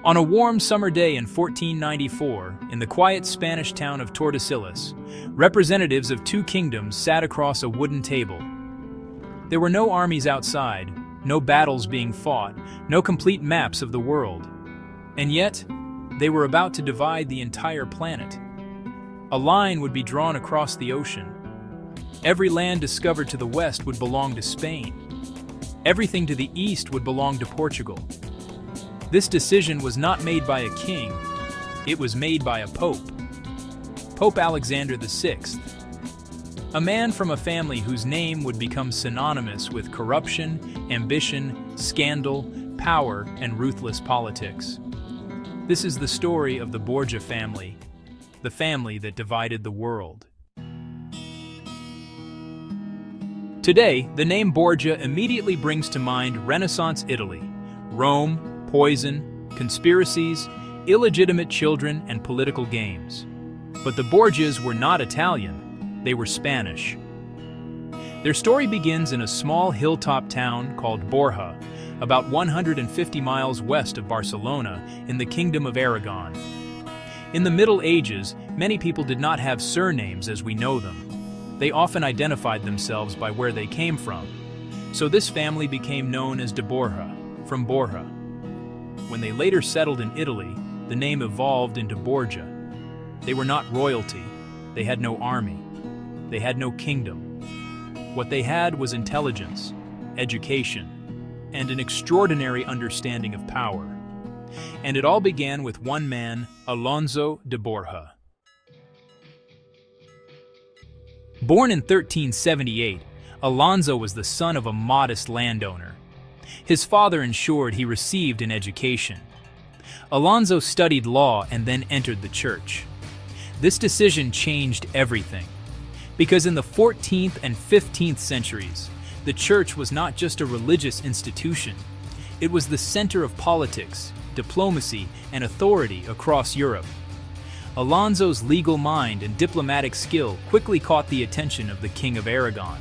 On a warm summer day in 1494, in the quiet Spanish town of Tordesillas, representatives of two kingdoms sat across a wooden table. There were no armies outside, no battles being fought, no complete maps of the world. And yet, they were about to divide the entire planet. A line would be drawn across the ocean. Every land discovered to the west would belong to Spain. Everything to the east would belong to Portugal. This decision was not made by a king, it was made by a pope. Pope Alexander VI. A man from a family whose name would become synonymous with corruption, ambition, scandal, power, and ruthless politics. This is the story of the Borgia family, the family that divided the world. Today, the name Borgia immediately brings to mind Renaissance Italy, Rome, poison, conspiracies, illegitimate children, and political games. But the Borgias were not Italian, they were Spanish. Their story begins in a small hilltop town called Borja, about 150 miles west of Barcelona in the Kingdom of Aragon. In the Middle Ages, many people did not have surnames as we know them. They often identified themselves by where they came from. So this family became known as de Borja, from Borja. When they later settled in Italy, the name evolved into Borgia. They were not royalty, they had no army, they had no kingdom. What they had was intelligence, education, and an extraordinary understanding of power. And it all began with one man, Alonso de Borja. Born in 1378, Alonso was the son of a modest landowner. His father ensured he received an education. Alonso studied law and then entered the church. This decision changed everything, because in the 14th and 15th centuries, the church was not just a religious institution, it was the center of politics, diplomacy, and authority across Europe. Alonso's legal mind and diplomatic skill quickly caught the attention of the King of Aragon.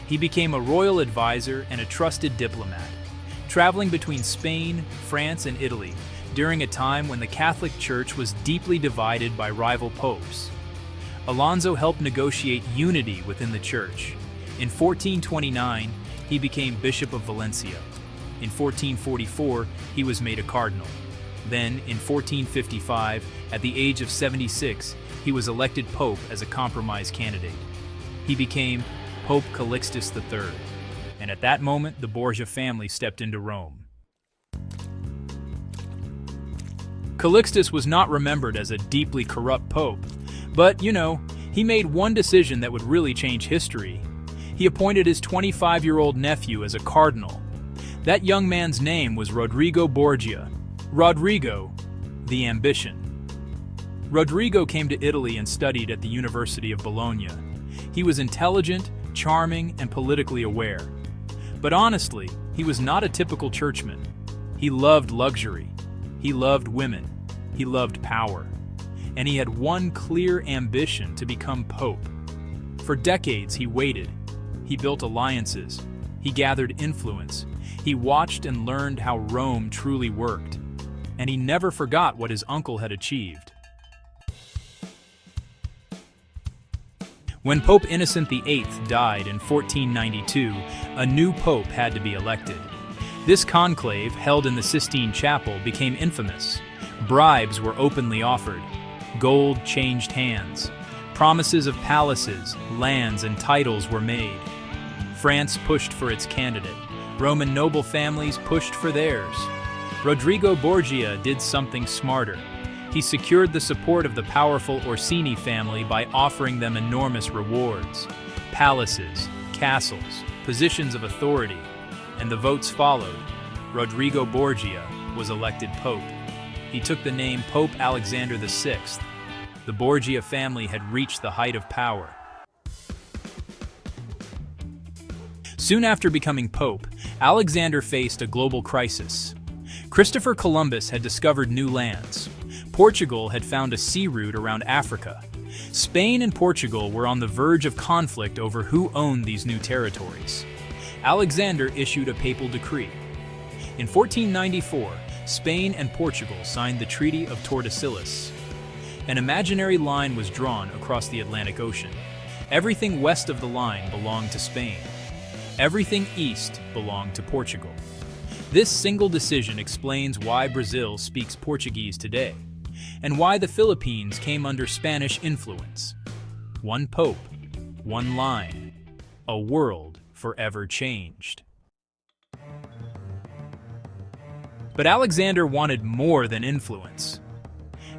He became a royal advisor and a trusted diplomat, traveling between Spain, France, and Italy during a time when the Catholic Church was deeply divided by rival popes. Alonso helped negotiate unity within the church. In 1429, he became Bishop of Valencia. In 1444, he was made a cardinal. Then, in 1455, at the age of 76, he was elected pope as a compromise candidate. He became Pope Callixtus III, and at that moment, the Borgia family stepped into Rome. Callixtus was not remembered as a deeply corrupt pope, but, he made one decision that would really change history. He appointed his 25-year-old nephew as a cardinal. That young man's name was Rodrigo Borgia. Rodrigo, the ambition. Rodrigo came to Italy and studied at the University of Bologna. He was intelligent, charming, and politically aware. But honestly, he was not a typical churchman. He loved luxury. He loved women. He loved power. And he had one clear ambition to become pope. For decades, he waited. He built alliances. He gathered influence. He watched and learned how Rome truly worked. And he never forgot what his uncle had achieved. When Pope Innocent VIII died in 1492, a new pope had to be elected. This conclave, held in the Sistine Chapel, became infamous. Bribes were openly offered. Gold changed hands. Promises of palaces, lands, and titles were made. France pushed for its candidate. Roman noble families pushed for theirs. Rodrigo Borgia did something smarter. He secured the support of the powerful Orsini family by offering them enormous rewards, palaces, castles, positions of authority, and the votes followed. Rodrigo Borgia was elected pope. He took the name Pope Alexander VI. The Borgia family had reached the height of power. Soon after becoming pope, Alexander faced a global crisis. Christopher Columbus had discovered new lands. Portugal had found a sea route around Africa. Spain and Portugal were on the verge of conflict over who owned these new territories. Alexander issued a papal decree. In 1494, Spain and Portugal signed the Treaty of Tordesillas. An imaginary line was drawn across the Atlantic Ocean. Everything west of the line belonged to Spain. Everything east belonged to Portugal. This single decision explains why Brazil speaks Portuguese today, and why the Philippines came under Spanish influence. One pope, one line, a world forever changed. But Alexander wanted more than influence.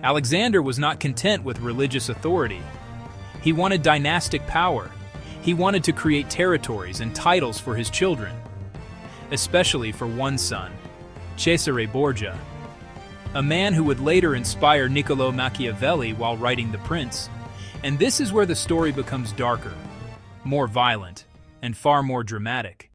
Alexander was not content with religious authority. He wanted dynastic power. He wanted to create territories and titles for his children, especially for one son, Cesare Borgia, a man who would later inspire Niccolò Machiavelli while writing The Prince. And this is where the story becomes darker, more violent, and far more dramatic.